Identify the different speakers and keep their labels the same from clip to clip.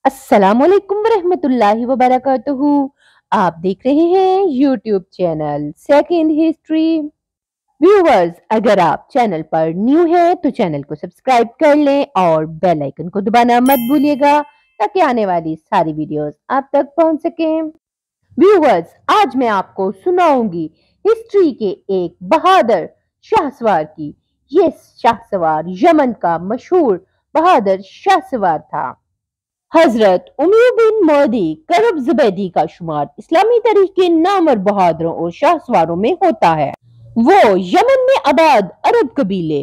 Speaker 1: अस्सलाम वालेकुम रहमतुल्लाहि व बरकातुहू। आप देख रहे हैं YouTube channel second history. Viewers, अगर आप चैनल पर न्यू हैं तो चैनल को सब्सक्राइब कर लें और बेल आइकन को दबाना मत भूलिएगा ताकि आने वाली सारी वीडियोस आप तक पहुंच सकें। व्यूवर्स, आज मैं आपको सुनाऊंगी हिस्ट्री के एक बहादुर शाहसवार की। ये शाहसवार यमन का मशहूर बहादुर शाहसवार था। हजरत उमर बिन मौदी करब जुबैदी का शुमार इस्लामी तारीख के नामवर बहादुरों और शाहसवारों में होता है। वो यमन में आबाद अरब कबीले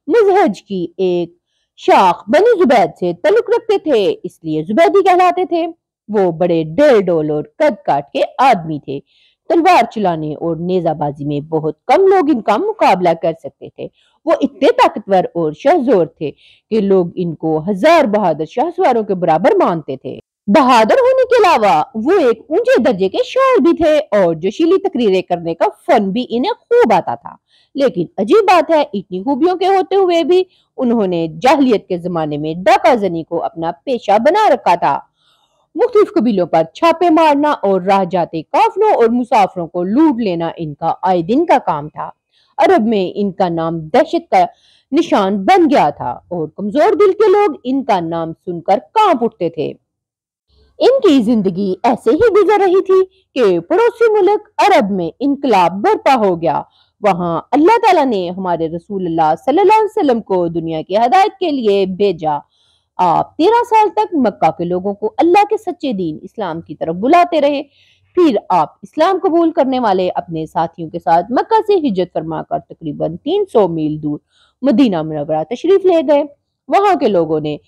Speaker 1: मुजहज की एक शाख बनी जुबैद से ताल्लुक रखते थे, इसलिए जुबैदी कहलाते थे। वो बड़े डेल डोल और कद काट के आदमी थे। तलवार चलाने और नेजाबाजी में बहुत कम लोग इनका मुकाबला कर सकते थे। वो इतने ताकतवर और शहजोर थे कि लोग इनको हजार बहादुर शाहसवारों के बराबर मानते थे। बहादुर होने के अलावा वो एक ऊंचे दर्जे के शायर भी थे और जोशीली तकरीरें करने का फन भी इन्हें खूब आता था। लेकिन अजीब बात है, इतनी खूबियों के होते हुए भी उन्होंने जाहिलियत के जमाने में डाकाजनी को अपना पेशा बना रखा था। मुख्तलिफ कबीलों पर छापे मारना और राह जाते काफिलों और मुसाफिरों को लूट लेना इनका आए दिन का काम था। अरब में इनका नाम दहशत का निशान बन गया था और कमजोर दिल के लोग इनका नाम सुनकर कांप उठते थे। इनकी जिंदगी ऐसे ही गुजर रही थी कि पड़ोसी मुल्क अरब में इनकलाब बर्पा हो गया। वहां अल्लाह ताला ने हमारे रसूलुल्लाह सल्लल्लाहु अलैहि वसल्लम को दुनिया की हदायत के लिए भेजा। आप 13 साल तक मक्का के लोगों को अल्लाह के सच्चे दीन इस्लाम की तरफ बुलाते रहे। फिर आप इस्लाम कबूल करने वाले अपने साथियों के साथ मक्का से हिजरत फरमाकर तकरीबन 300 मील दूर मदीना मुनव्वरा तशरीफ ले गए। वहां के लोगों ने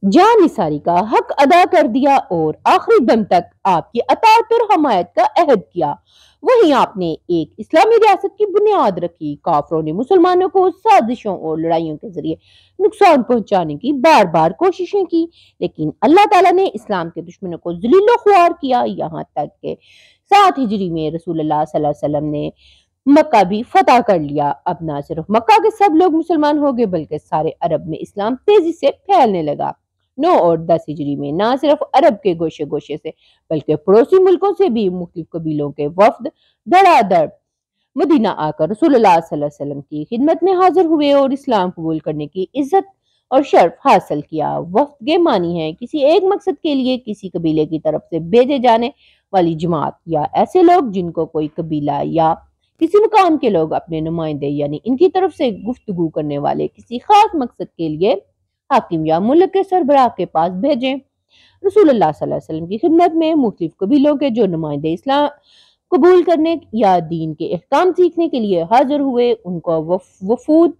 Speaker 1: जान निसारी का हक अदा कर दिया और आखिरी दम तक आपकी अताअत और हमायत का अहद किया। वहीं आपने एक इस्लामी रियासत की बुनियाद रखी। काफरों ने मुसलमानों को साजिशों और लड़ाइयों के जरिए नुकसान पहुंचाने की बार बार कोशिशें की, लेकिन अल्लाह ताला ने इस्लाम के दुश्मनों को जलीलो ख्वार किया। यहाँ तक के 7 हिजरी में रसूलुल्लाह सल्लल्लाहु अलैहि वसल्लम ने मक्का भी फतह कर लिया। अब ना सिर्फ मक्का के सब लोग मुसलमान हो गए बल्कि सारे अरब में इस्लाम तेजी से फैलने लगा। 9 और 10 हिजरी में ना सिर्फ अरब के गोशे गोशे से बल्कि पड़ोसी मुल्कों से भी मुख्तलिफ कबीलों के वफ्द धड़ाधड़ मदीना आकर रसूलुल्लाह सल्लल्लाहु अलैहि वसल्लम की खिदमत में हाजिर हुए और इस्लाम कबूल करने की इज्जत और शर्फ हासिल किया। वफ्द के मानी है किसी एक मकसद के लिए किसी कबीले की तरफ से भेजे जाने वाली जमात या ऐसे लोग जिनको कोई कबीला या किसी मुकाम के लोग अपने नुमाइंदे यानी इनकी तरफ से गुफ्तगू करने वाले किसी खास मकसद के लिए हाकिम या मुल्क के सरबराह के पास भेजें। रसूलुल्लाह सल्लल्लाहु अलैहि वसल्लम की खिदमत में मुख्तलिफ कबीलों के जो नुमाइंदे इस्लाम कबूल करने या दीन के अहकाम सीखने के लिए हाजिर हुए उनको वफूद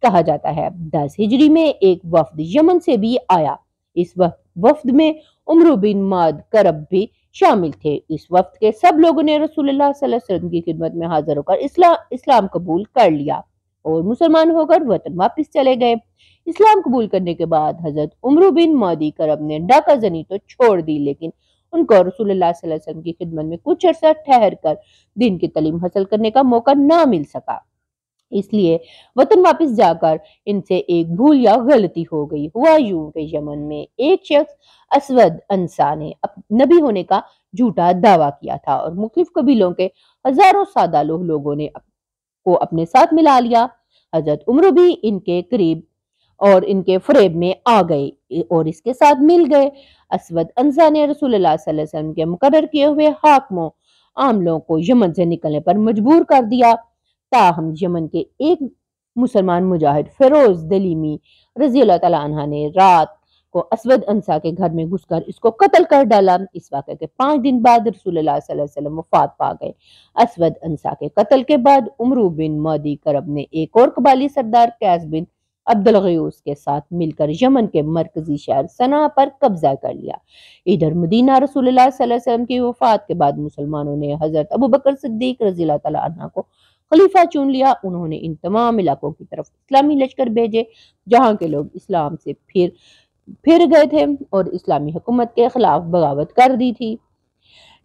Speaker 1: कहा जाता है। 10 हिजरी में एक वफ्द यमन से भी आया। इस वफ्द में उमर बिन माद करब भी शामिल थे। इस वफ्द के सब लोगों ने रसूलुल्लाह सल्लल्लाहु अलैहि वसल्लम की खिदमत में हाजिर होकर इस्लाम कबूल कर लिया और मुसलमान होकर वतन वापस चले गए। इस्लाम कबूल करने के बाद हजरत उमर बिन मादी करब ने डाका जनी तो छोड़ दी, लेकिन उनको रसूलुल्लाह सल्लल्लाहु अलैहि वसल्लम की खिदमत में कुछ अर्सा ठहर कर दीन की तालीम हासिल करने का मौका ना मिल सका, इसलिए वतन वापस जाकर इनसे एक भूल या गलती हो गई। हुआ यूं कि यमन में एक शख्स असवद अंसा ने नबी होने का झूठा दावा किया था और मुख्तलिफ कबीलों के हजारों सादा लोगों ने को अपने साथ मिला लिया। हजरत उमर भी इनके करीब और इनके फरेब में आ गए और इसके साथ मिल गए। असवद अंसा ने रसूलुल्लाह सल्लल्लाहु अलैहि वसल्लम के मुकर्रर किए हुए हाकिमों आमलों को यमन से निकलने पर मजबूर कर दिया। ताहम यमन के एक मुसलमान मुजाहिद फिरोज दलीमी रजी अल्लाह तआला अन्हा ने रात को असवद अंसा के घर में घुसकर इसको कत्ल कर डाला। इस वाक़े के 5 दिन बाद रसूलुल्लाह सल्लल्लाहु अलैहि वसल्लम वफात पा गए। असवद अंसा के कत्ल के बाद उमर बिन मादी करब ने एक और कबाली सरदार कैस बिन अब्दुल गयूस के साथ मिलकर यमन के मरकजी शहर सना पर कब्जा कर लिया। इधर मदीना रसूलुल्लाह सल्लल्लाहु अलैहि वसल्लम की वफात के बाद मुसलमानों ने हजरत अबू बकर सिद्दीक रजी अल्लाह तआला अन्हु को खलीफा चुन लिया। उन्होंने इन तमाम इलाकों की तरफ इस्लामी लश्कर भेजे जहां के लोग इस्लाम से फिर गए थे और इस्लामी हुकूमत के खिलाफ बगावत कर दी थी।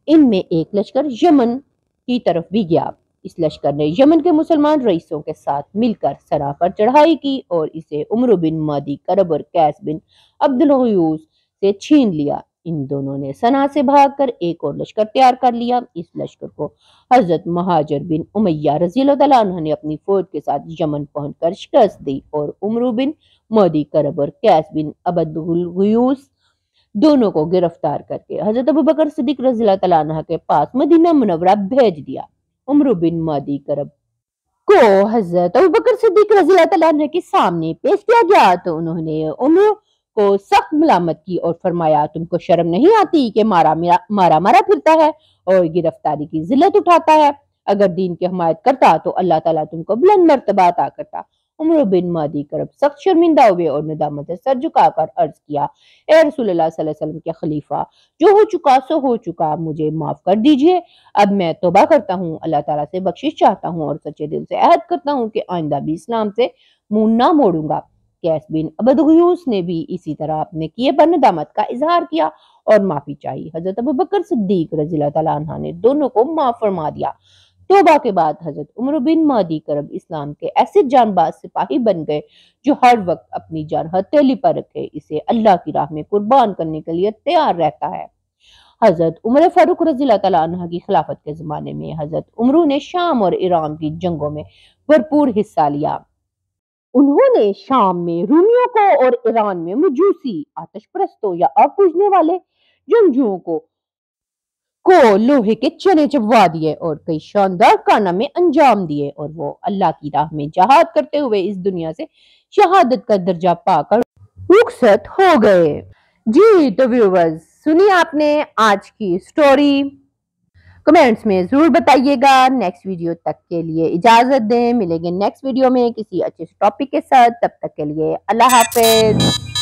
Speaker 1: इनमें एक लश्कर यमन की तरफ भी गया। इस लश्कर ने यमन के मुसलमान रईसों के साथ मिलकर सना पर चढ़ाई की और इसे उमर बिन मादी करब और कैस बिन अब्दुल गयूस से छीन लिया। ان دونوں نے سنا سے بھاگ کر ایک اور لشکر تیار کر لیا۔ اس لشکر کو حضرت مہاجر بن امیہ رضی اللہ تعالیٰ عنہ نے اپنی فوج کے ساتھ یمن پہنچ کر شکست دی اور عمرو بن مہدی کرب اور قیس بن عبد الغیوث دونوں کو گرفتار کر کے حضرت ابوبکر صدیق رضی اللہ تعالیٰ عنہ کے پاس مدینہ منورہ بھیج دیا۔ عمرو بن مہدی کرب کو حضرت ابوبکر صدیق رضی اللہ تعالیٰ عنہ کے سامنے پیش کیا گیا تو انہوں نے عمر کو سخت ملامت کی اور فرمایا، تم کو شرم نہیں آتی کہ مارا پھرتا ہے اور گرفتاری کی ذلت اٹھاتا ہے؟ اگر دین کی حمایت کرتا تو اللہ تعالیٰ تم کو بلند مرتبہ عطا کرتا۔ عمر بن مہدی کرب سخت شرمندہ ہوئے اور ندامت سے سر جھکا کر عرض کیا، اے رسول اللہ صلی اللہ علیہ وسلم کے خلیفہ، جو ہو چکا سو ہو چکا، مجھے معاف کر دیجئے۔ اب میں توبہ کرتا ہوں، اللہ تعالیٰ سے بخشش چاہتا ہوں اور سچے دل سے عہد کرتا ہوں کہ آئندہ بھی اسلام سے منہ نہ موڑوں گا۔ قیس بن عبد الغیوث نے بھی اسی طرح اپنے کیے پر ندامت کا اظہار کیا اور معافی چاہی۔ حضرت ابوبکر صدیق رضی اللہ تعالیٰ عنہ نے دونوں کو معاف فرما دیا۔ توبہ کے بعد حضرت عمر بن مہدی کرب اسلام کے ایسے جان باز سپاہی بن گئے جو ہر وقت اپنی جان ہتھیلی پر رکھے اسے اللہ کی راہ میں قربان کرنے کے لیے تیار رہتا ہے۔ حضرت عمر فاروق رضی اللہ تعالیٰ عنہ کی خلافت کے زمانے میں حضرت عمرو نے شام اور ایران کی جنگوں میں بھرپور حصہ لیا۔ انہوں نے شام میں رومیوں کو اور ایران میں مجوسی آتش پرستوں یا آگ بجھنے والے جنگجوؤں کو لوہے کے چنے چبوا دیے اور کئی شاندار کارنامے انجام دیے، اور وہ اللہ کی راہ میں جہاد کرتے ہوئے اس دنیا سے شہادت کا درجہ پا کر رخصت ہو گئے۔ جی تو ویورز، سنی آپ نے آج کی سٹوری، کمنٹس میں ضرور بتائیے گا۔ نیکسٹ ویڈیو تک کے لیے اجازت دیں، ملیں گے نیکسٹ ویڈیو میں کسی اچھے ٹاپک کے ساتھ، تب تک کے لیے اللہ حافظ۔